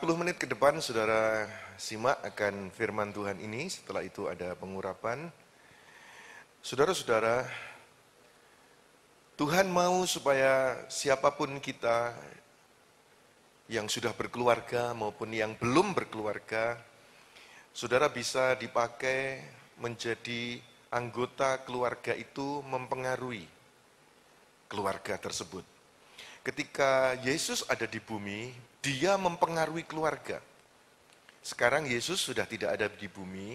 40 menit ke depan saudara simak akan firman Tuhan ini, setelah itu ada pengurapan. Saudara-saudara, Tuhan mau supaya siapapun kita yang sudah berkeluarga maupun yang belum berkeluarga, saudara bisa dipakai menjadi anggota keluarga itu mempengaruhi keluarga tersebut. Ketika Yesus ada di bumi, dia mempengaruhi keluarga. Sekarang Yesus sudah tidak ada di bumi,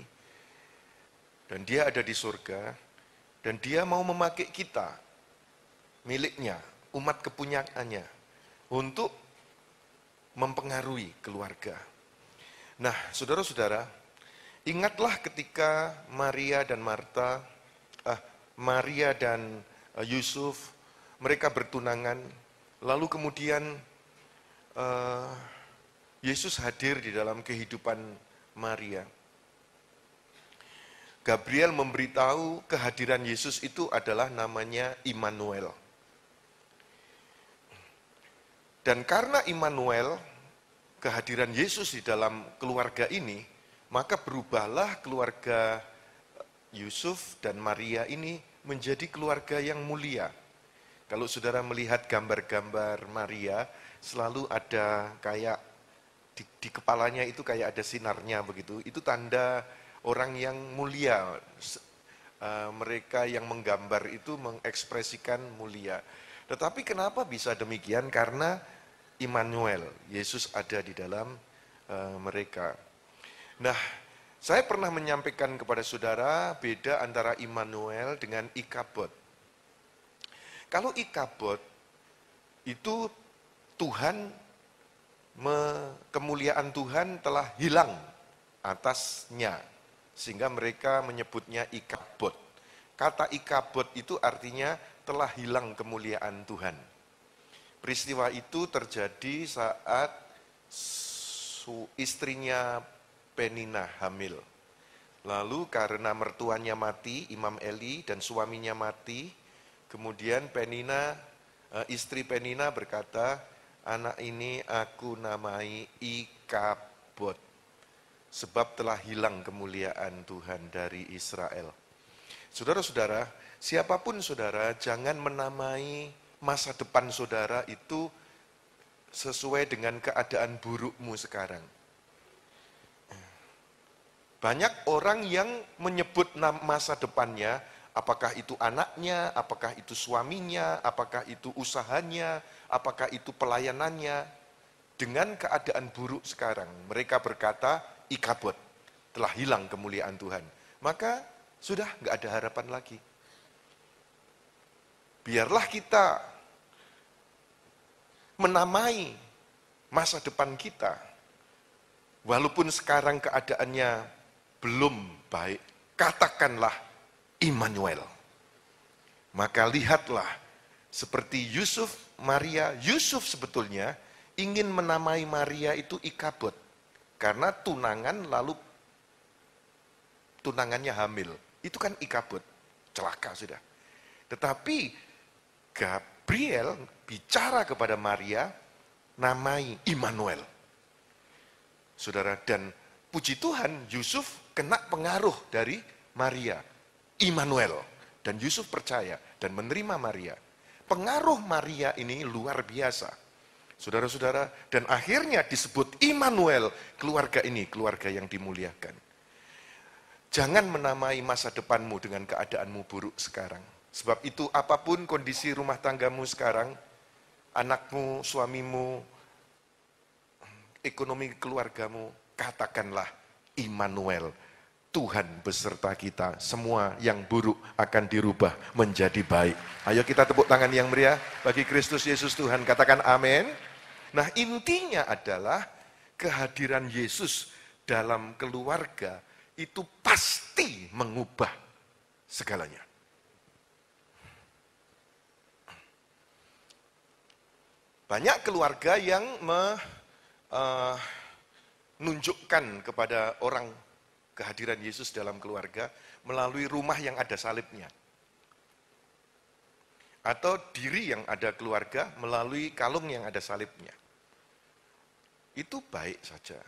dan dia ada di surga, dan dia mau memakai kita, miliknya, umat kepunyaannya, untuk mempengaruhi keluarga. Nah, saudara-saudara, ingatlah ketika Maria dan Yusuf, mereka bertunangan, lalu kemudian Yesus hadir di dalam kehidupan Maria. Gabriel memberitahu kehadiran Yesus itu adalah namanya Immanuel. Dan karena Immanuel, kehadiran Yesus di dalam keluarga ini, maka berubahlah keluarga Yusuf dan Maria ini menjadi keluarga yang mulia. Kalau saudara melihat gambar-gambar Maria, selalu ada kayak di kepalanya itu kayak ada sinarnya begitu. Itu tanda orang yang mulia. Mereka yang menggambar itu mengekspresikan mulia. Tetapi kenapa bisa demikian? Karena Immanuel, Yesus ada di dalam mereka. Nah, saya pernah menyampaikan kepada saudara beda antara Immanuel dengan Ikabod. Kalau Ikabod itu Tuhan, kemuliaan Tuhan telah hilang atasnya, sehingga mereka menyebutnya Ikabod. Kata Ikabod itu artinya telah hilang kemuliaan Tuhan. Peristiwa itu terjadi saat istrinya Penina hamil. Lalu karena mertuanya mati, Imam Eli, dan suaminya mati, kemudian istri Penina berkata, anak ini aku namai Ikabod, sebab telah hilang kemuliaan Tuhan dari Israel. Saudara-saudara, siapapun saudara, jangan menamai masa depan saudara itu sesuai dengan keadaan burukmu sekarang. Banyak orang yang menyebut masa depannya, apakah itu anaknya, apakah itu suaminya, apakah itu usahanya, apakah itu pelayanannya, dengan keadaan buruk sekarang. Mereka berkata, Ikabod, telah hilang kemuliaan Tuhan. Maka sudah nggak ada harapan lagi. Biarlah kita menamai masa depan kita, walaupun sekarang keadaannya belum baik, katakanlah Immanuel. Maka lihatlah, seperti Yusuf, Maria, Yusuf sebetulnya ingin menamai Maria itu Ikabod, karena tunangan lalu tunangannya hamil, itu kan Ikabod, celaka sudah. Tetapi Gabriel bicara kepada Maria, namai Immanuel. Saudara, dan puji Tuhan, Yusuf kena pengaruh dari Maria, Immanuel. Dan Yusuf percaya dan menerima Maria. Pengaruh Maria ini luar biasa. Saudara-saudara, dan akhirnya disebut Immanuel, keluarga ini, keluarga yang dimuliakan. Jangan menamai masa depanmu dengan keadaanmu buruk sekarang. Sebab itu apapun kondisi rumah tanggamu sekarang, anakmu, suamimu, ekonomi keluargamu, katakanlah Immanuel, Tuhan beserta kita, semua yang buruk akan dirubah menjadi baik. Ayo kita tepuk tangan yang meriah bagi Kristus Yesus Tuhan, katakan amin. Nah, intinya adalah kehadiran Yesus dalam keluarga itu pasti mengubah segalanya. Banyak keluarga yang menunjukkan kepada orang kehadiran Yesus dalam keluarga melalui rumah yang ada salibnya. Atau diri yang ada keluarga melalui kalung yang ada salibnya. itu baik saja.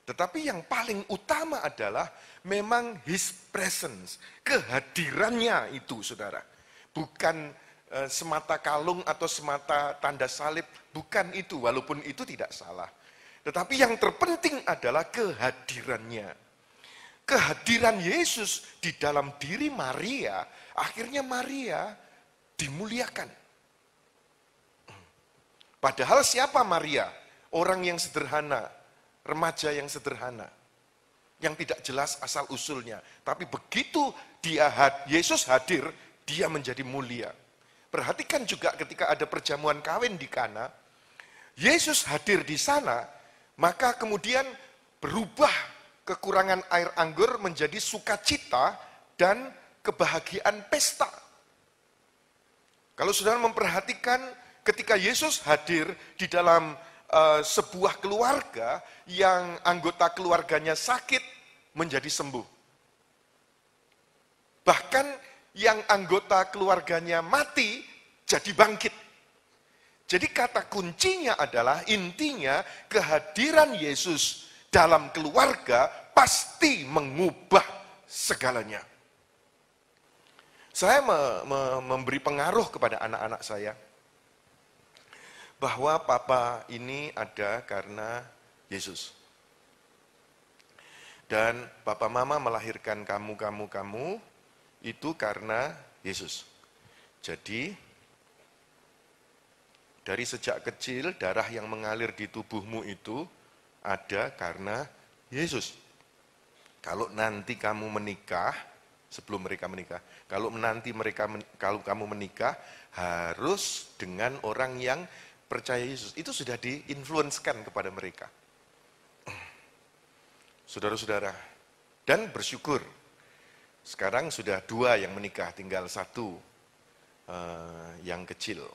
Tetapi yang paling utama adalah memang His presence, kehadirannya itu, saudara. Bukan semata kalung atau semata tanda salib, bukan itu, walaupun itu tidak salah. Tetapi yang terpenting adalah kehadirannya. Kehadiran Yesus di dalam diri Maria, akhirnya Maria dimuliakan. Padahal siapa Maria? Orang yang sederhana, remaja yang sederhana, yang tidak jelas asal-usulnya. Tapi begitu Yesus hadir, dia menjadi mulia. Perhatikan juga ketika ada perjamuan kawin di Kana, Yesus hadir di sana, maka kemudian berubah kekurangan air anggur menjadi sukacita dan kebahagiaan pesta. Kalau saudara memperhatikan ketika Yesus hadir di dalam sebuah keluarga yang anggota keluarganya sakit menjadi sembuh. Bahkan yang anggota keluarganya mati jadi bangkit. Jadi kata kuncinya adalah intinya kehadiran Yesus dalam keluarga pasti mengubah segalanya. Saya memberi pengaruh kepada anak-anak saya bahwa papa ini ada karena Yesus. Dan papa mama melahirkan kamu itu karena Yesus. Jadi dari sejak kecil darah yang mengalir di tubuhmu itu ada karena Yesus. Kalau nanti kamu menikah, sebelum mereka menikah, kalau kamu menikah harus dengan orang yang percaya Yesus, itu sudah diinfluenskan kepada mereka. Saudara-saudara, dan bersyukur, sekarang sudah 2 yang menikah, tinggal 1 yang kecil.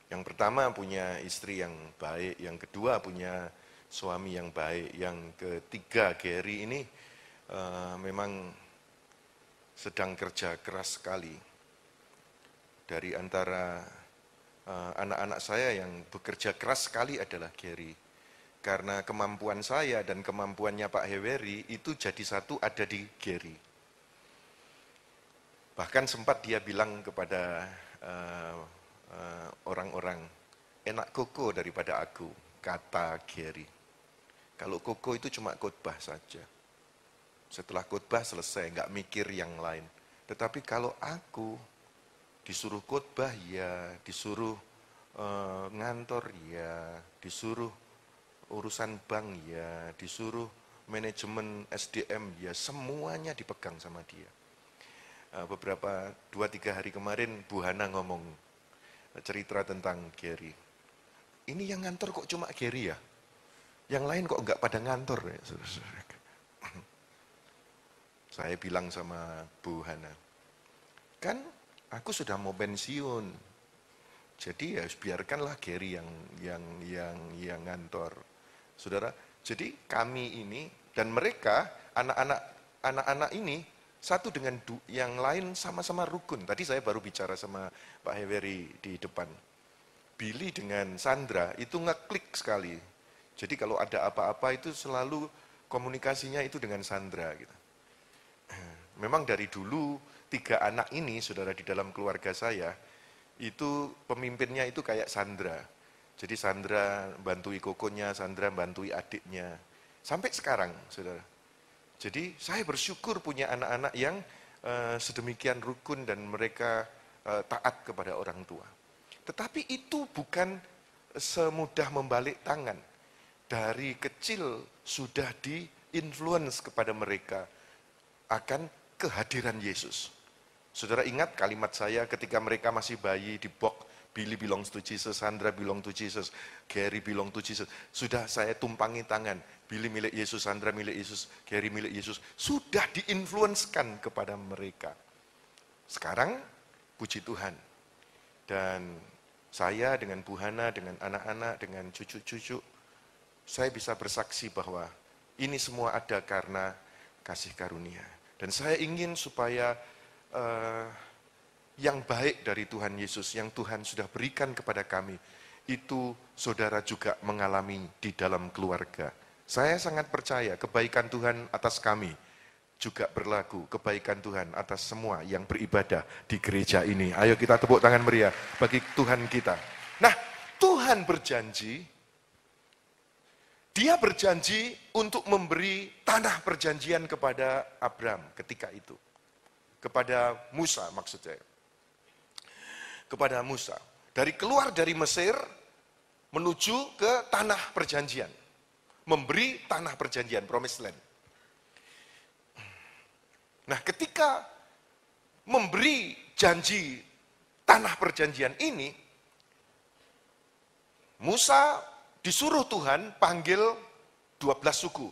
Yang pertama punya istri yang baik, yang kedua punya suami yang baik, yang ketiga Gary ini memang sedang kerja keras sekali. Dari antara anak-anak saya yang bekerja keras sekali adalah Gary. Karena kemampuan saya dan kemampuannya Pak Heweri itu jadi satu ada di Gary. Bahkan sempat dia bilang kepada orang-orang, enak Koko daripada aku, kata Gary. Kalau Koko itu cuma khotbah saja. Setelah khotbah selesai, nggak mikir yang lain. Tetapi kalau aku disuruh khotbah ya, disuruh ngantor ya, disuruh urusan bank ya, disuruh manajemen SDM ya, semuanya dipegang sama dia. Beberapa 2-3 hari kemarin Bu Hana ngomong cerita tentang Gary. Ini yang ngantor kok cuma Gary ya? Yang lain kok enggak pada ngantor ya? Saya bilang sama Bu Hana, kan aku sudah mau pensiun, jadi ya biarkanlah Gary yang ngantor, saudara. Jadi kami ini dan mereka anak-anak ini satu dengan yang lain sama-sama rukun. Tadi saya baru bicara sama Pak Heweri di depan. Billy dengan Sandra itu ngeklik sekali. Jadi kalau ada apa-apa itu selalu komunikasinya itu dengan Sandra gitu. Memang dari dulu 3 anak ini, saudara, di dalam keluarga saya, itu pemimpinnya itu kayak Sandra. Jadi Sandra bantui kokonya, Sandra bantui adiknya. Sampai sekarang, saudara. Jadi saya bersyukur punya anak-anak yang sedemikian rukun dan mereka taat kepada orang tua. Tetapi itu bukan semudah membalik tangan. Dari kecil sudah di-influence kepada mereka akan kehadiran Yesus. Saudara ingat kalimat saya ketika mereka masih bayi di box, Billy belongs to Jesus, Sandra belong to Jesus, Gary belong to Jesus. Sudah saya tumpangi tangan, Billy milik Yesus, Sandra milik Yesus, Gary milik Yesus. Sudah diinfluenskan kepada mereka. Sekarang puji Tuhan. Dan saya dengan Bu Hana, dengan anak-anak, dengan cucu-cucu, saya bisa bersaksi bahwa ini semua ada karena kasih karunia. Dan saya ingin supaya yang baik dari Tuhan Yesus, yang Tuhan sudah berikan kepada kami, itu saudara juga mengalami di dalam keluarga. Saya sangat percaya kebaikan Tuhan atas kami juga berlaku, kebaikan Tuhan atas semua yang beribadah di gereja ini. Ayo kita tepuk tangan meriah bagi Tuhan kita. Nah, Tuhan berjanji, Dia berjanji untuk memberi tanah perjanjian kepada Abraham ketika itu. Kepada Musa maksud saya. Kepada Musa. Keluar dari Mesir menuju ke tanah perjanjian. Memberi tanah perjanjian, promised land. Nah, ketika memberi janji tanah perjanjian ini, Musa disuruh Tuhan panggil 12 suku,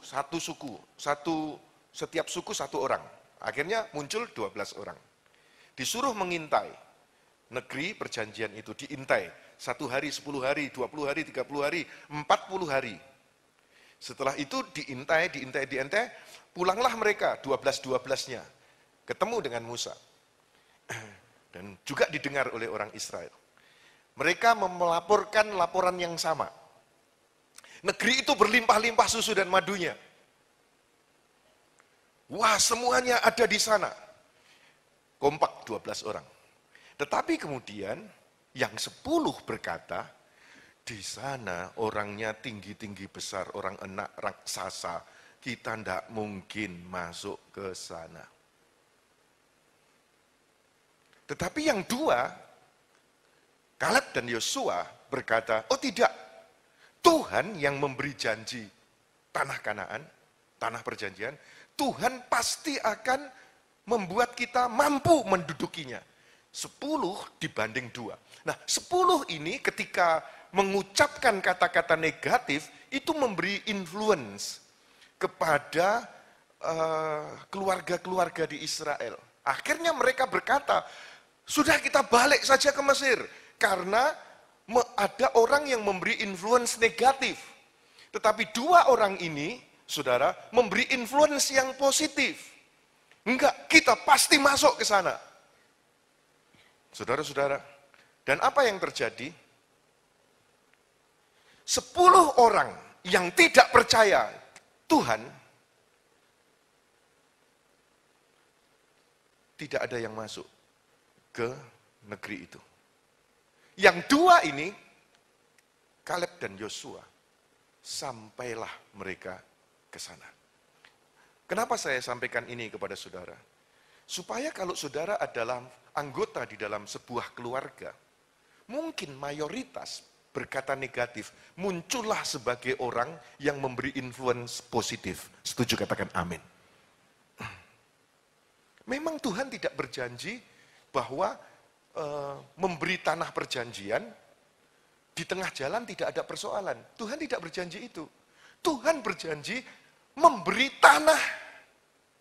setiap suku satu orang. Akhirnya muncul 12 orang. Disuruh mengintai negeri perjanjian itu, diintai. 1 hari, 10 hari, 20 hari, 30 hari, 40 hari. Setelah itu diintai, pulanglah mereka 12-12-nya. Ketemu dengan Musa. Dan juga didengar oleh orang Israel. Mereka melaporkan laporan yang sama. Negeri itu berlimpah-limpah susu dan madunya. Wah, semuanya ada di sana. Kompak 12 orang. Tetapi kemudian yang 10 berkata, di sana orangnya tinggi-tinggi besar, orang enak raksasa. Kita tidak mungkin masuk ke sana. Tetapi yang 2, Kaleb dan Yosua berkata, oh tidak, Tuhan yang memberi janji tanah Kanaan, tanah perjanjian, Tuhan pasti akan membuat kita mampu mendudukinya. 10 dibanding 2. Nah, 10 ini ketika mengucapkan kata-kata negatif, itu memberi influence kepada keluarga-keluarga di Israel. Akhirnya mereka berkata, sudah kita balik saja ke Mesir, karena ada orang yang memberi influence negatif. Tetapi 2 orang ini, saudara, memberi influence yang positif. Enggak, kita pasti masuk ke sana. Saudara-saudara, dan apa yang terjadi? 10 orang yang tidak percaya Tuhan, tidak ada yang masuk ke negeri itu. Yang 2 ini, Kaleb dan Yosua, sampailah mereka ke sana. Kenapa saya sampaikan ini kepada saudara? Supaya kalau saudara adalah anggota di dalam sebuah keluarga, mungkin mayoritas berkata negatif, muncullah sebagai orang yang memberi influence positif. Setuju, katakan amin. Memang Tuhan tidak berjanji bahwa memberi tanah perjanjian, di tengah jalan tidak ada persoalan. Tuhan tidak berjanji itu. Tuhan berjanji memberi tanah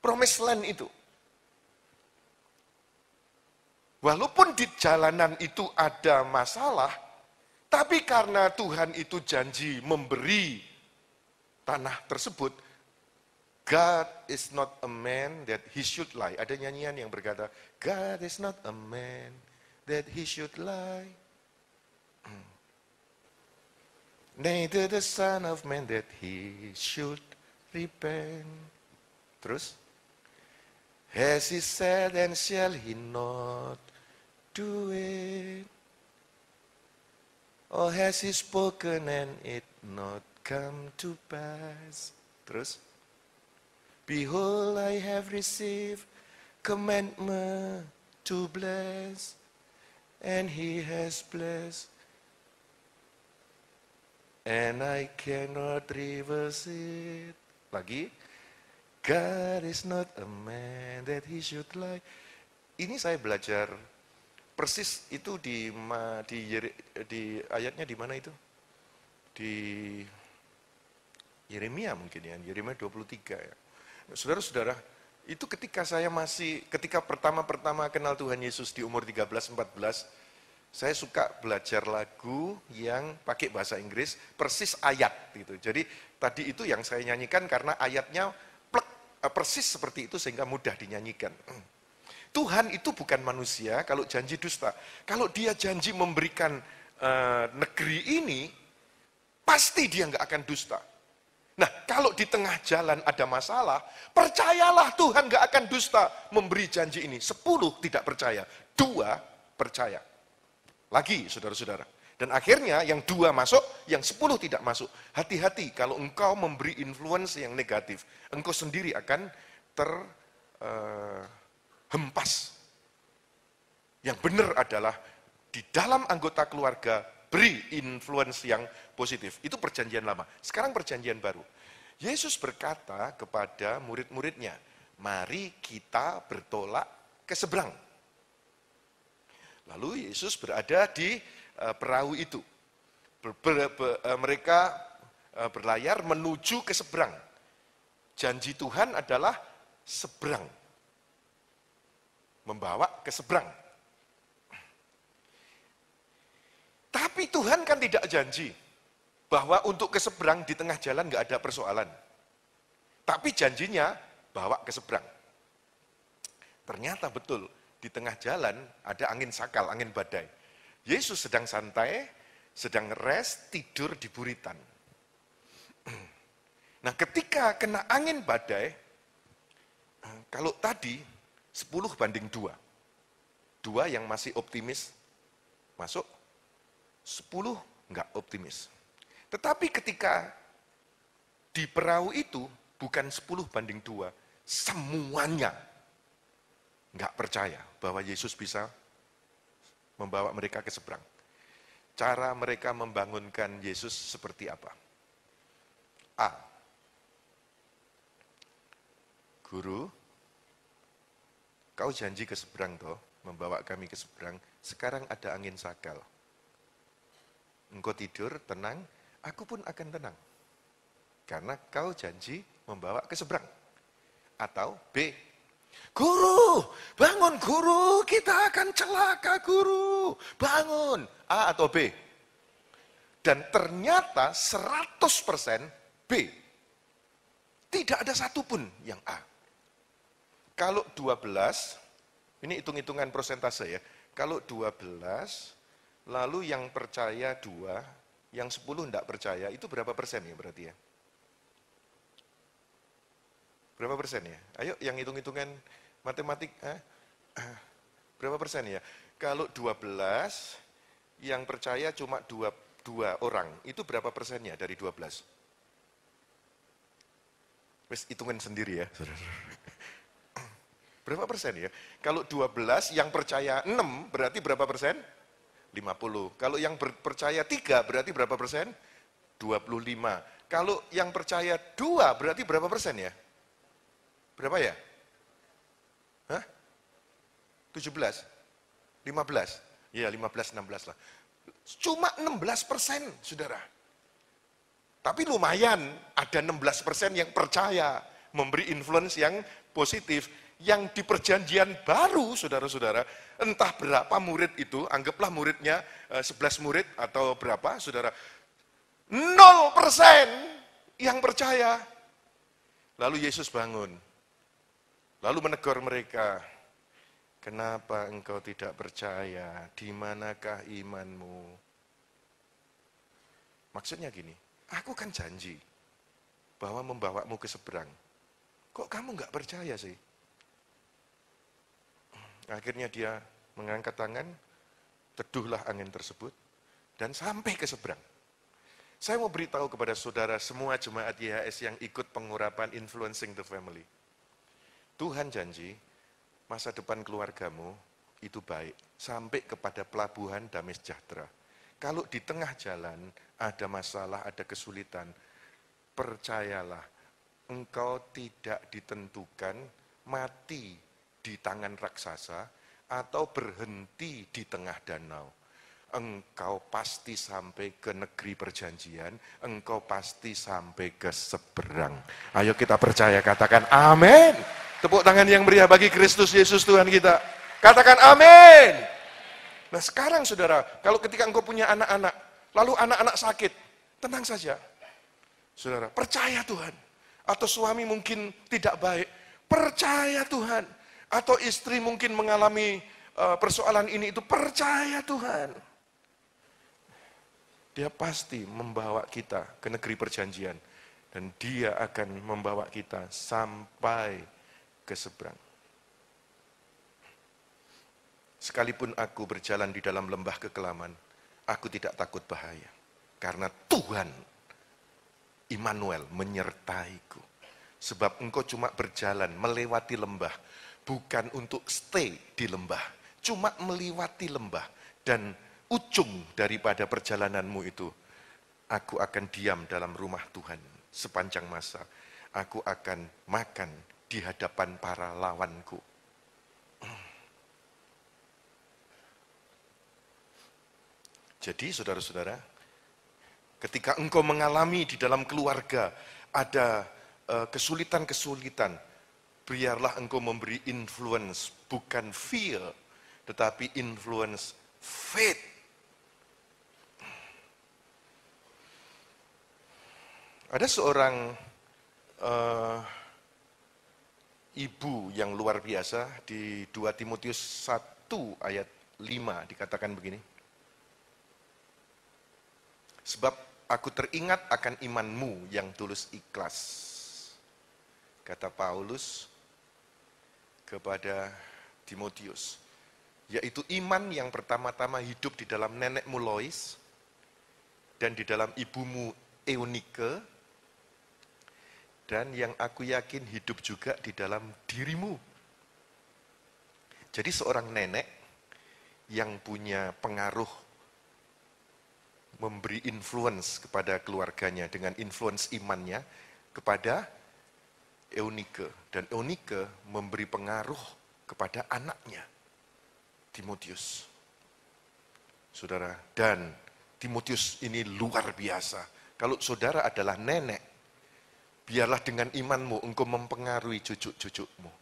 promised land itu. Walaupun di jalanan itu ada masalah, tapi karena Tuhan itu janji memberi tanah tersebut, God is not a man that he should lie. Ada nyanyian yang berkata, God is not a man that he should lie. Neither the son of man that he should repent. Terus, has he said and shall he not do it? Or has he spoken and it not come to pass? Terus, behold, I have received commandment to bless, and he has blessed, and I cannot reverse it. Lagi, God is not a man that he should lie. Ini saya belajar persis itu di ayatnya di mana itu? Di Yeremia mungkin ya, Yeremia 23 ya. Saudara-saudara, itu ketika pertama-pertama kenal Tuhan Yesus di umur 13-14, saya suka belajar lagu yang pakai bahasa Inggris, persis ayat gitu. Jadi tadi itu yang saya nyanyikan karena ayatnya persis seperti itu sehingga mudah dinyanyikan. Tuhan itu bukan manusia kalau janji dusta. Kalau dia janji memberikan negeri ini, pasti dia nggak akan dusta. Nah, kalau di tengah jalan ada masalah, percayalah Tuhan nggak akan dusta memberi janji ini. 10 tidak percaya, 2 percaya. Lagi, saudara-saudara. Dan akhirnya yang 2 masuk, yang 10 tidak masuk. Hati-hati kalau engkau memberi influence yang negatif, engkau sendiri akan terhempas. Yang benar adalah di dalam anggota keluarga, beri influence yang positif. Itu perjanjian lama. Sekarang perjanjian baru. Yesus berkata kepada murid-muridnya, mari kita bertolak ke seberang. Lalu Yesus berada di perahu itu. Mereka berlayar menuju ke seberang. Janji Tuhan adalah seberang. Membawa ke seberang. Tapi Tuhan kan tidak janji bahwa untuk ke seberang di tengah jalan nggak ada persoalan. Tapi janjinya bawa ke seberang. Ternyata betul, di tengah jalan ada angin sakal, angin badai. Yesus sedang santai, sedang rest, tidur di buritan. Nah, ketika kena angin badai, kalau tadi 10:2. 2 yang masih optimis masuk, 10 enggak optimis. Tetapi ketika di perahu itu bukan 10:2, semuanya enggak percaya bahwa Yesus bisa membawa mereka ke seberang. Cara mereka membangunkan Yesus seperti apa? A. Guru, kau janji ke seberang toh, membawa kami ke seberang, sekarang ada angin sakal. Engkau tidur, tenang, aku pun akan tenang. Karena kau janji membawa ke seberang. Atau B, guru, bangun guru, kita akan celaka guru, bangun. A atau B? Dan ternyata 100% B. Tidak ada satupun yang A. Kalau 12, ini hitung-hitungan persentase ya, kalau 12, lalu yang percaya 2, yang 10 tidak percaya, itu berapa persen ya berarti ya? Berapa persen ya? Ayo yang hitung-hitungan matematik, berapa persen ya? Kalau 12, yang percaya cuma 2 orang, itu berapa persennya dari 12? Wes hitungan sendiri ya. Berapa persen ya? Kalau 12, yang percaya 6, berarti berapa persen? 50. Kalau yang percaya 3 berarti berapa persen? 25. Kalau yang percaya 2 berarti berapa persen ya? Berapa ya? Hah? 17? 15? Ya 15, 16 lah. Cuma 16%, saudara. Tapi lumayan, ada 16% yang percaya, memberi influence yang positif. Yang di perjanjian baru, saudara-saudara, entah berapa murid itu, anggaplah muridnya 11 murid atau berapa, saudara, 0% yang percaya. Lalu Yesus bangun, lalu menegur mereka, kenapa engkau tidak percaya, di manakah imanmu? Maksudnya gini, aku kan janji bahwa membawamu ke seberang, kok kamu nggak percaya sih? Akhirnya dia mengangkat tangan, teduhlah angin tersebut, dan sampai ke seberang. Saya mau beritahu kepada saudara semua jemaat YHS yang ikut pengurapan Influencing the Family. Tuhan janji, masa depan keluargamu itu baik, sampai kepada pelabuhan damai sejahtera. Kalau di tengah jalan ada masalah, ada kesulitan, percayalah, engkau tidak ditentukan mati di tangan raksasa, atau berhenti di tengah danau. Engkau pasti sampai ke negeri perjanjian, engkau pasti sampai ke seberang. Ayo kita percaya, katakan amin. Tepuk tangan yang meriah bagi Kristus Yesus Tuhan kita. Katakan amin. Nah sekarang saudara, kalau ketika engkau punya anak-anak, lalu anak-anak sakit, tenang saja. Saudara, percaya Tuhan. Atau suami mungkin tidak baik, percaya Tuhan. Atau istri mungkin mengalami persoalan ini itu, percaya Tuhan. Dia pasti membawa kita ke negeri perjanjian. Dan dia akan membawa kita sampai ke seberang. Sekalipun aku berjalan di dalam lembah kekelaman, aku tidak takut bahaya. Karena Tuhan, Immanuel, menyertaiku. Sebab engkau cuma berjalan, melewati lembah. Bukan untuk stay di lembah. Cuma melewati lembah. Dan ujung daripada perjalananmu itu, aku akan diam dalam rumah Tuhan sepanjang masa. Aku akan makan di hadapan para lawanku. Jadi saudara-saudara, ketika engkau mengalami di dalam keluarga ada kesulitan-kesulitan, biarlah engkau memberi influence, bukan fear, tetapi influence faith. Ada seorang ibu yang luar biasa di 2 Timotius 1 ayat 5 dikatakan begini. Sebab aku teringat akan imanmu yang tulus ikhlas. Kata Paulus kepada Timotius. Yaitu iman yang pertama-tama hidup di dalam nenekmu Lois dan di dalam ibumu Eunike. Dan yang aku yakin hidup juga di dalam dirimu. Jadi seorang nenek yang punya pengaruh, memberi influence kepada keluarganya dengan influence imannya kepada Eunike. Dan Eunike memberi pengaruh kepada anaknya, Timotius. Saudara, dan Timotius ini luar biasa. Kalau saudara adalah nenek, biarlah dengan imanmu engkau mempengaruhi cucu-cucumu.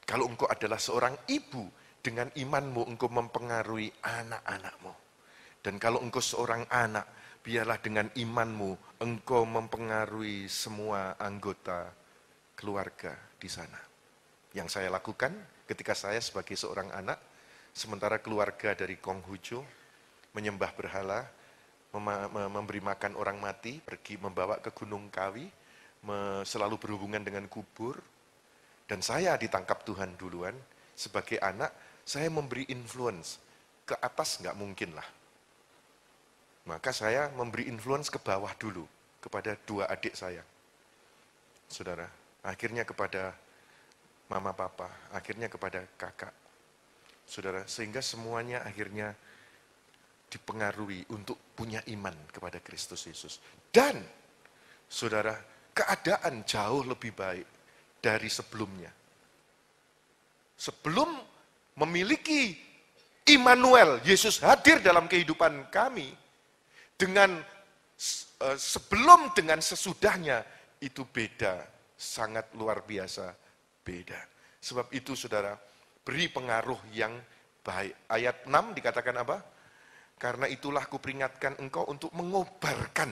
Kalau engkau adalah seorang ibu, dengan imanmu engkau mempengaruhi anak-anakmu. Dan kalau engkau seorang anak, biarlah dengan imanmu engkau mempengaruhi semua anggota keluarga di sana. Yang saya lakukan ketika saya sebagai seorang anak, sementara keluarga dari Konghucu menyembah berhala, memberi makan orang mati, pergi membawa ke Gunung Kawi, selalu berhubungan dengan kubur, dan saya ditangkap Tuhan duluan. Sebagai anak, saya memberi influence ke atas, nggak mungkin lah. Maka saya memberi influence ke bawah dulu, kepada 2 adik saya. Saudara, akhirnya kepada mama papa, akhirnya kepada kakak. Saudara, sehingga semuanya akhirnya dipengaruhi untuk punya iman kepada Kristus Yesus. Dan, saudara, keadaan jauh lebih baik dari sebelumnya. Sebelum memiliki Immanuel, Yesus hadir dalam kehidupan kami, dengan sebelum dengan sesudahnya, itu beda, sangat luar biasa beda. Sebab itu saudara, beri pengaruh yang baik. Ayat 6 dikatakan apa? Karena itulah kuperingatkan engkau untuk mengobarkan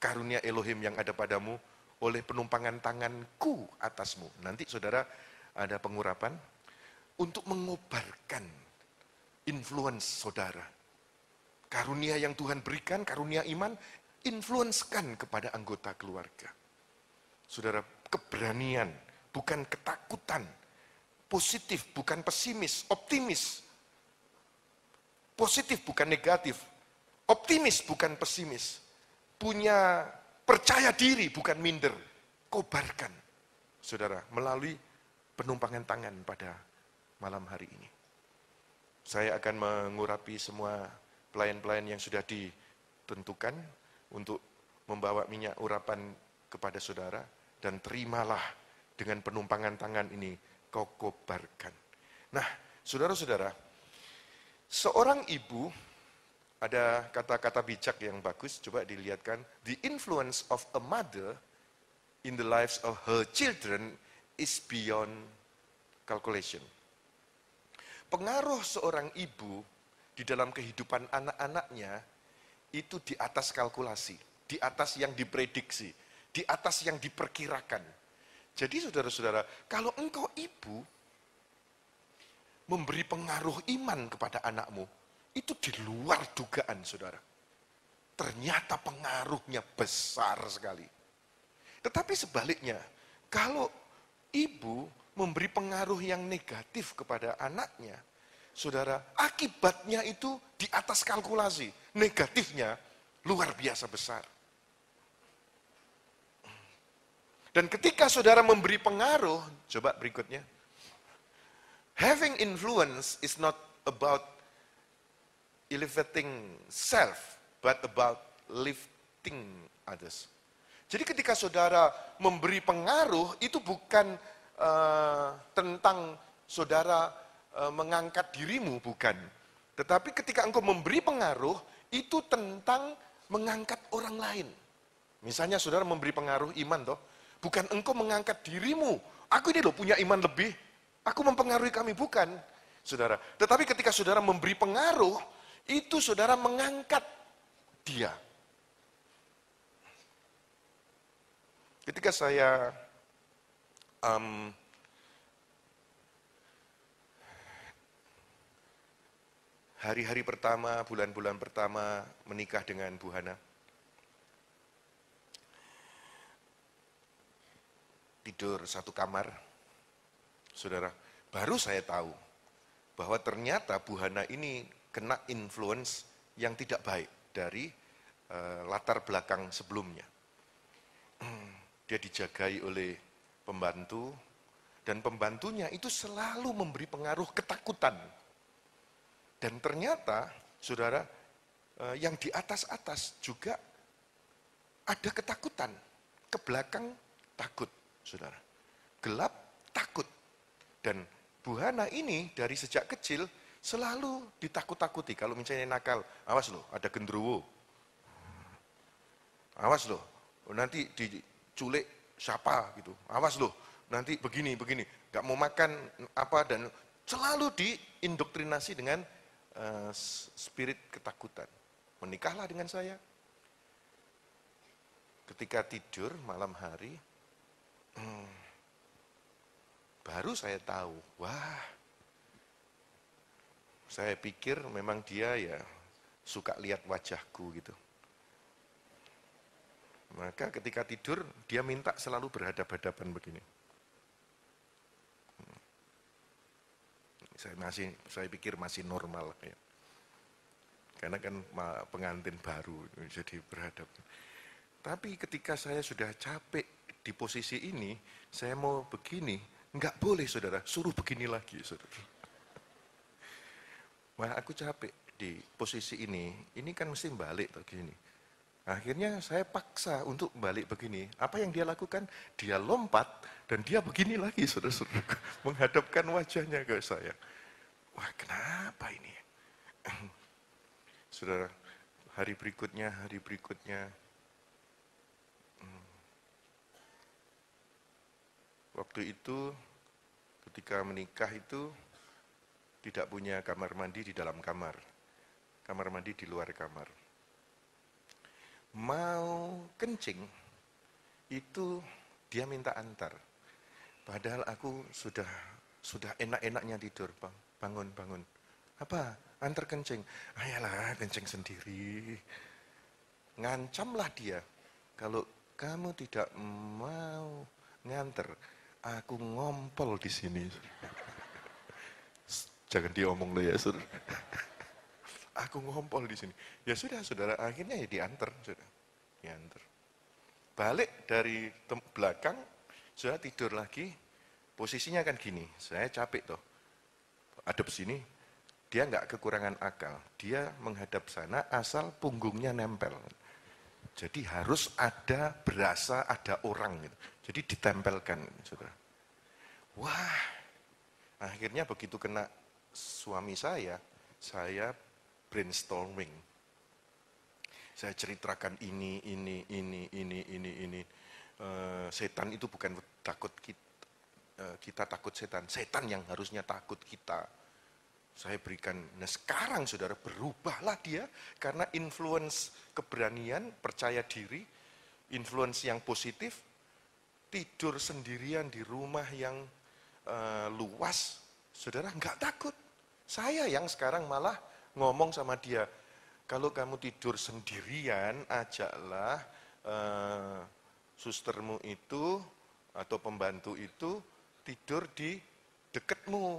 karunia Elohim yang ada padamu oleh penumpangan tanganku atasmu. Nanti saudara ada pengurapan untuk mengobarkan influence saudara. Karunia yang Tuhan berikan, karunia iman, influenskan kepada anggota keluarga. Saudara, keberanian, bukan ketakutan. Positif, bukan pesimis, optimis. Positif, bukan negatif. Optimis, bukan pesimis. Punya percaya diri, bukan minder. Kobarkan, saudara, melalui penumpangan tangan pada malam hari ini. Saya akan mengurapi semua pelayan-pelayan yang sudah ditentukan untuk membawa minyak urapan kepada saudara, dan terimalah dengan penumpangan tangan ini, kau kobarkan. Nah, saudara-saudara, seorang ibu, ada kata-kata bijak yang bagus, coba dilihatkan. The influence of a mother in the lives of her children is beyond calculation. Pengaruh seorang ibu di dalam kehidupan anak-anaknya itu di atas kalkulasi, di atas yang diprediksi, di atas yang diperkirakan. Jadi saudara-saudara, kalau engkau ibu memberi pengaruh iman kepada anakmu, itu di luar dugaan, saudara. ternyata pengaruhnya besar sekali. Tetapi sebaliknya, kalau ibu memberi pengaruh yang negatif kepada anaknya, saudara, akibatnya itu di atas kalkulasi. Negatifnya luar biasa besar. Dan ketika saudara memberi pengaruh, coba berikutnya. Having influence is not about elevating self, but about lifting others. Jadi ketika saudara memberi pengaruh, itu bukan tentang saudara mengangkat dirimu, bukan. Tetapi ketika engkau memberi pengaruh, itu tentang mengangkat orang lain. Misalnya saudara memberi pengaruh iman, toh, bukan engkau mengangkat dirimu. Aku ini loh punya iman lebih, aku mempengaruhi kami, bukan. Saudara, tetapi ketika saudara memberi pengaruh, itu saudara mengangkat dia. Ketika saya hari-hari pertama, bulan-bulan pertama menikah dengan Bu Hana, tidur satu kamar, saudara, baru saya tahu bahwa ternyata Bu Hana ini kena influence yang tidak baik dari latar belakang sebelumnya. Dia dijagai oleh pembantu, dan pembantunya itu selalu memberi pengaruh ketakutan. Dan ternyata, saudara, yang di atas-atas juga ada ketakutan. Ke belakang takut, saudara. Gelap, takut. Dan Bu Hana ini dari sejak kecil selalu ditakut-takuti. Kalau misalnya nakal, awas loh, ada genderuwo. Awas loh, nanti diculik siapa gitu. Awas loh, nanti begini, gak mau makan apa, dan selalu diindoktrinasi dengan spirit ketakutan. Menikahlah dengan saya. Ketika tidur malam hari, baru saya tahu, wah, saya pikir memang dia ya suka lihat wajahku gitu. Maka ketika tidur, dia minta selalu berhadap-hadapan begini. Saya pikir masih normal ya. Karena kan pengantin baru, jadi berhadapan. Tapi ketika saya sudah capek di posisi ini, saya mau begini, enggak boleh saudara, suruh begini lagi saudara. Wah, aku capek di posisi ini kan mesti balik begini. Akhirnya saya paksa untuk balik begini. Apa yang dia lakukan? Dia lompat dan dia begini lagi, saudara-saudara. Menghadapkan wajahnya ke saya. Wah, kenapa ini? Saudara, hari berikutnya. Waktu itu, ketika menikah itu, tidak punya kamar mandi di dalam kamar. Kamar mandi di luar kamar. Mau kencing, itu dia minta antar. Padahal aku sudah enak-enaknya tidur, bangun. Apa? Antar kencing. Ayolah, kencing sendiri. Ngancamlah dia. Kalau kamu tidak mau nganter, aku ngompol di sini. Jangan diomong lo ya, saudara. Aku ngompol di sini. Ya sudah, saudara, akhirnya ya diantar, saudara. Diantar. Balik dari belakang, saudara tidur lagi, posisinya kan gini, saya capek toh. Hadap sini, dia nggak kekurangan akal. Dia menghadap sana asal punggungnya nempel. Jadi harus berasa ada orang gitu. Jadi ditempelkan, saudara. Wah, akhirnya begitu kena suami saya brainstorming. Saya ceritakan ini. Setan itu bukan takut kita takut setan. Setan yang harusnya takut kita. Saya berikan, nah sekarang saudara berubahlah dia karena influence keberanian, percaya diri, influence yang positif, tidur sendirian di rumah yang luas, saudara nggak takut. Saya yang sekarang malah ngomong sama dia, Kalau kamu tidur sendirian, ajaklah sustermu itu atau pembantu itu tidur di dekatmu,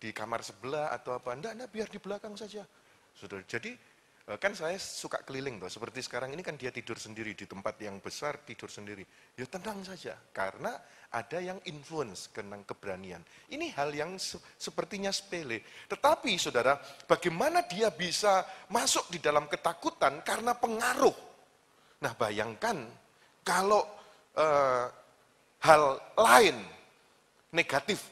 di kamar sebelah atau apa. Enggak, biar di belakang saja. Saudara, jadi kan saya suka keliling tuh, seperti sekarang ini kan dia tidur sendiri di tempat yang besar, tidur sendiri. Ya tenang saja, karena ada yang influence tentang keberanian. Ini hal yang sepertinya sepele. Tetapi saudara, bagaimana dia bisa masuk di dalam ketakutan karena pengaruh. Nah bayangkan kalau hal lain negatif,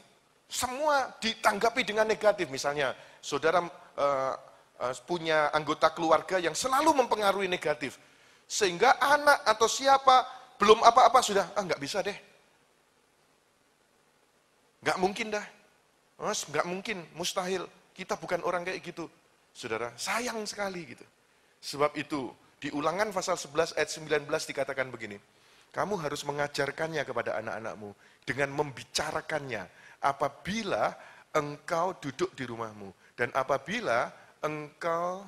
semua ditanggapi dengan negatif. Misalnya saudara punya anggota keluarga yang selalu mempengaruhi negatif. Sehingga anak atau siapa belum apa-apa sudah, nggak bisa deh. Nggak mungkin dah. Nggak mungkin, mustahil. Kita bukan orang kayak gitu. Saudara, sayang sekali gitu. Sebab itu, di Ulangan pasal 11 ayat 19 dikatakan begini. Kamu harus mengajarkannya kepada anak-anakmu dengan membicarakannya apabila engkau duduk di rumahmu. Dan apabila engkau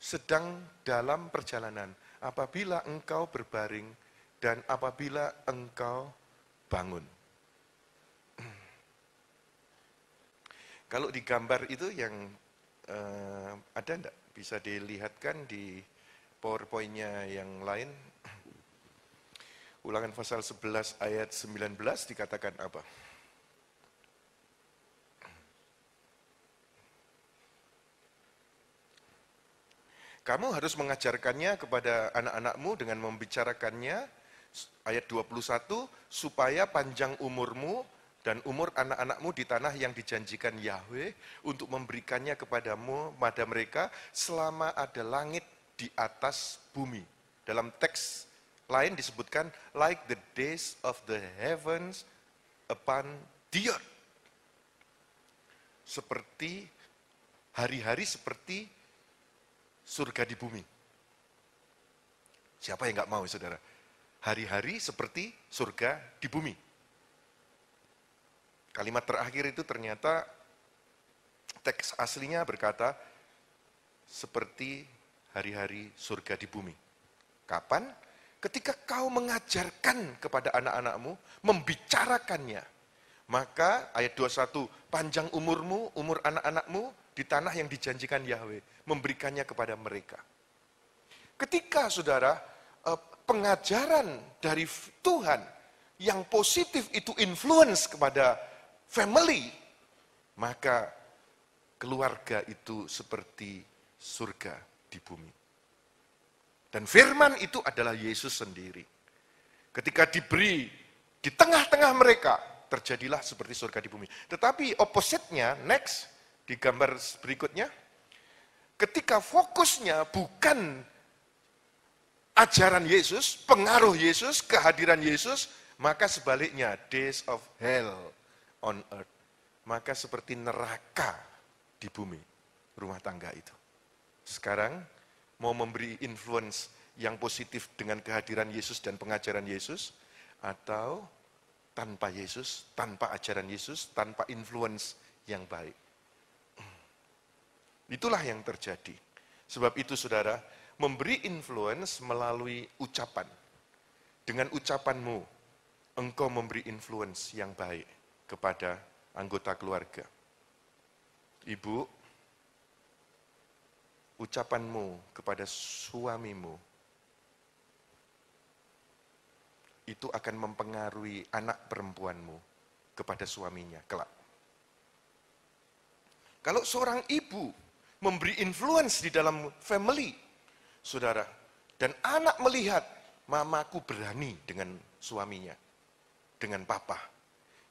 sedang dalam perjalanan, apabila engkau berbaring, dan apabila engkau bangun. Kalau di gambar itu yang ada enggak? Bisa dilihatkan di PowerPoint-nya yang lain. Ulangan pasal 11 ayat 19 dikatakan apa? Kamu harus mengajarkannya kepada anak-anakmu dengan membicarakannya, ayat 21, supaya panjang umurmu dan umur anak-anakmu di tanah yang dijanjikan Yahweh untuk memberikannya kepadamu, pada mereka, selama ada langit di atas bumi. Dalam teks lain disebutkan, like the days of the heavens upon the earth. Seperti hari-hari seperti surga di bumi. Siapa yang nggak mau, saudara? Hari-hari seperti surga di bumi. Kalimat terakhir itu ternyata teks aslinya berkata seperti hari-hari surga di bumi. Kapan? Ketika kau mengajarkan kepada anak-anakmu, membicarakannya. Maka ayat 21, panjang umurmu, umur anak-anakmu di tanah yang dijanjikan Yahweh, memberikannya kepada mereka. Ketika saudara, pengajaran dari Tuhan yang positif itu influence kepada family, maka keluarga itu seperti surga di bumi. Dan firman itu adalah Yesus sendiri. Ketika diberi di tengah-tengah mereka, terjadilah seperti surga di bumi. Tetapi opposite-nya, next, di gambar berikutnya, ketika fokusnya bukan ajaran Yesus, pengaruh Yesus, kehadiran Yesus, maka sebaliknya, days of hell on earth. Maka seperti neraka di bumi, rumah tangga itu. Sekarang, mau memberi influence yang positif dengan kehadiran Yesus dan pengajaran Yesus, atau tanpa Yesus, tanpa ajaran Yesus, tanpa influence yang baik. Itulah yang terjadi. Sebab itu saudara, memberi influence melalui ucapan. Dengan ucapanmu, engkau memberi influence yang baik kepada anggota keluarga. Ibu, ucapanmu kepada suamimu itu akan mempengaruhi anak perempuanmu kepada suaminya kelak. Kalau seorang ibu memberi influence di dalam family, saudara, dan anak melihat mamaku berani dengan suaminya, dengan papa,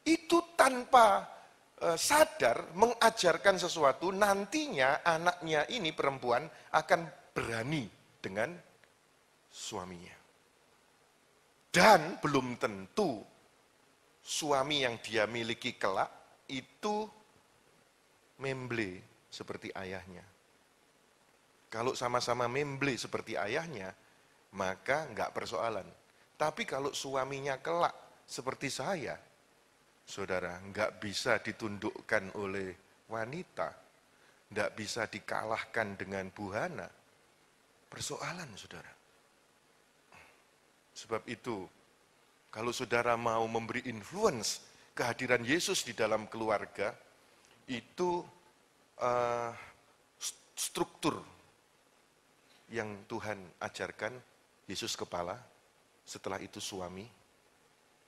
itu tanpa sadar mengajarkan sesuatu, nantinya anaknya ini perempuan akan berani dengan suaminya. Dan belum tentu suami yang dia miliki kelak itu memble seperti ayahnya. Kalau sama-sama memble seperti ayahnya, maka enggak persoalan. Tapi kalau suaminya kelak seperti saya, saudara, enggak bisa ditundukkan oleh wanita. tidak bisa dikalahkan dengan buhana. Persoalan, saudara. Sebab itu, kalau saudara mau memberi influence kehadiran Yesus di dalam keluarga, itu struktur yang Tuhan ajarkan. Yesus kepala, setelah itu suami,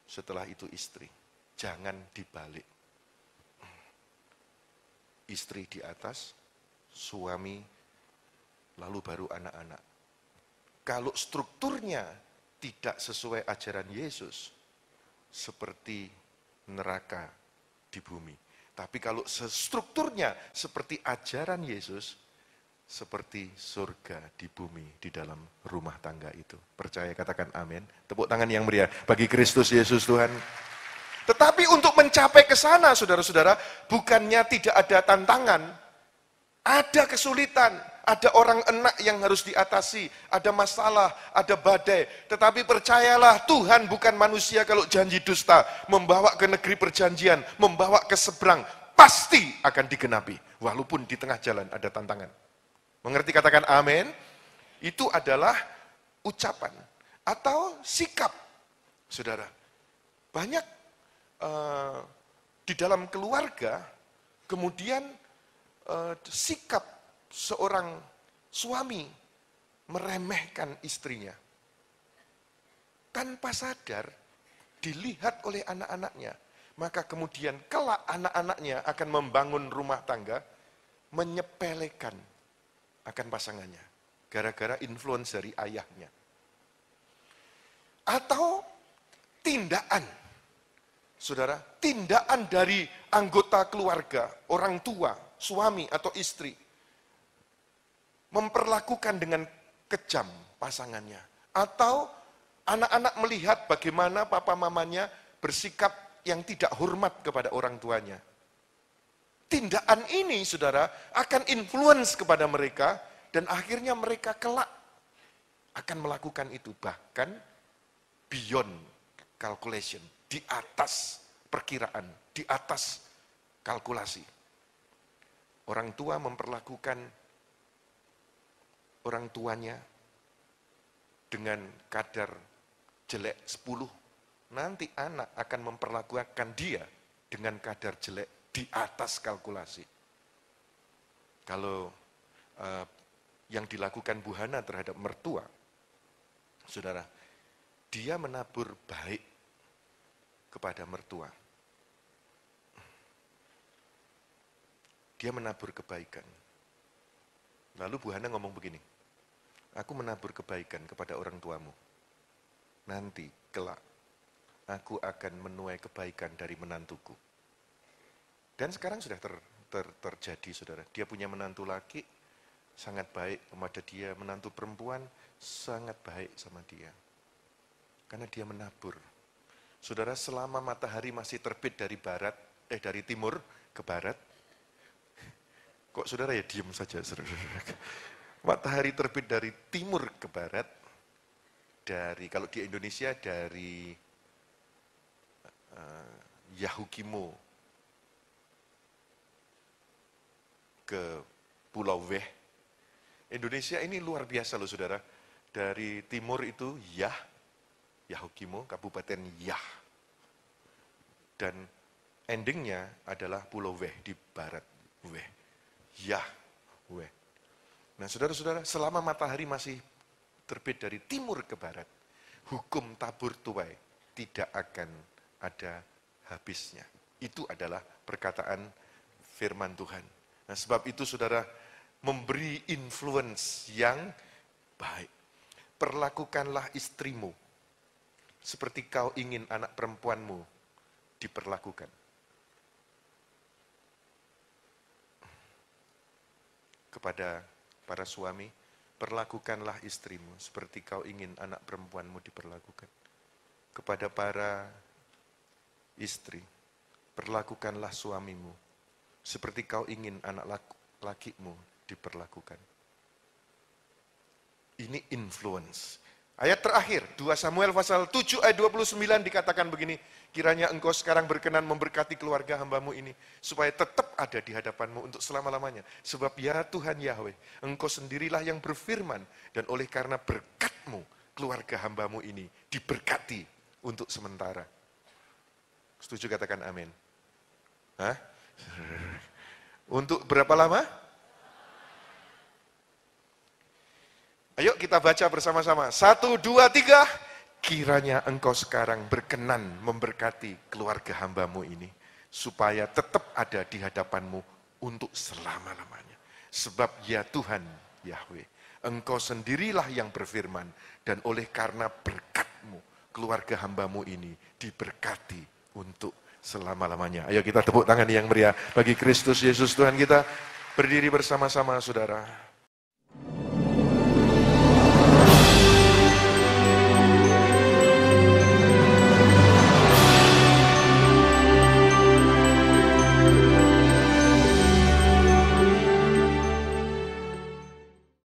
setelah itu istri. Jangan dibalik. Istri di atas, suami, lalu baru anak-anak. Kalau strukturnya tidak sesuai ajaran Yesus, seperti neraka di bumi. Tapi kalau strukturnya seperti ajaran Yesus, seperti surga di bumi, di dalam rumah tangga itu. Percaya, katakan amin. Tepuk tangan yang meriah bagi Kristus Yesus Tuhan. Tetapi untuk mencapai ke sana, saudara-saudara, bukannya tidak ada tantangan, ada kesulitan, ada orang enak yang harus diatasi, ada masalah, ada badai. Tetapi percayalah, Tuhan bukan manusia kalau janji dusta, membawa ke negeri perjanjian, membawa ke seberang, pasti akan digenapi. Walaupun di tengah jalan ada tantangan. Mengerti, katakan amin? Itu adalah ucapan atau sikap, saudara. Banyak di dalam keluarga, kemudian sikap seorang suami meremehkan istrinya. Tanpa sadar, dilihat oleh anak-anaknya. Maka kemudian kelak anak-anaknya akan membangun rumah tangga, menyepelekan akan pasangannya, gara-gara influence dari ayahnya. Atau tindakan, saudara, tindakan dari anggota keluarga, orang tua, suami atau istri, memperlakukan dengan kejam pasangannya. Atau anak-anak melihat bagaimana papa mamanya bersikap yang tidak hormat kepada orang tuanya. Tindakan ini, saudara, akan influence kepada mereka, dan akhirnya mereka kelak akan melakukan itu, bahkan beyond calculation, di atas perkiraan, di atas kalkulasi. Orang tua memperlakukan orang tuanya dengan kadar jelek 10, nanti anak akan memperlakukan dia dengan kadar jelek di atas kalkulasi. Kalau yang dilakukan buhana terhadap mertua, saudara, dia menabur baik kepada mertua. Dia menabur kebaikan. Lalu buhana ngomong begini, aku menabur kebaikan kepada orang tuamu. Nanti kelak aku akan menuai kebaikan dari menantuku. Dan sekarang sudah terjadi, saudara. Dia punya menantu laki, sangat baik kepada dia. Menantu perempuan, sangat baik sama dia. Karena dia menabur. Saudara, selama matahari masih terbit dari dari timur ke barat, kok saudara ya diam saja, saudara. Matahari terbit dari timur ke barat, kalau di Indonesia dari Yahukimo ke Pulau Weh. Indonesia ini luar biasa loh, saudara. Dari timur itu Yahukimo, Kabupaten Yah. Dan endingnya adalah Pulau Weh di barat. Weh. Weh. Nah, saudara-saudara, selama matahari masih terbit dari timur ke barat, hukum tabur tuai tidak akan ada habisnya. Itu adalah perkataan firman Tuhan. Nah, sebab itu saudara, memberi influence yang baik. Perlakukanlah istrimu seperti kau ingin anak perempuanmu diperlakukan. Kepada para suami, perlakukanlah istrimu seperti kau ingin anak perempuanmu diperlakukan. Kepada para istri, perlakukanlah suamimu seperti kau ingin anak lakimu diperlakukan. Ini influence. Ayat terakhir, 2 Samuel pasal 7 ayat 29 dikatakan begini, kiranya engkau sekarang berkenan memberkati keluarga hambamu ini, supaya tetap ada di hadapanmu untuk selama-lamanya. Sebab ya Tuhan Yahweh, engkau sendirilah yang berfirman, dan oleh karena berkat-Mu, keluarga hambamu ini diberkati untuk sementara. Setuju katakan amin. Hah? Untuk berapa lama? Ayo kita baca bersama-sama. 1, 2, 3. Kiranya engkau sekarang berkenan memberkati keluarga hambamu ini, supaya tetap ada di hadapanmu untuk selama-lamanya. Sebab ya Tuhan Yahweh, engkau sendirilah yang berfirman, dan oleh karena berkat-Mu, keluarga hambamu ini diberkati untuk selama-lamanya. Ayo kita tepuk tangan yang meriah bagi Kristus Yesus Tuhan kita. Berdiri bersama-sama saudara.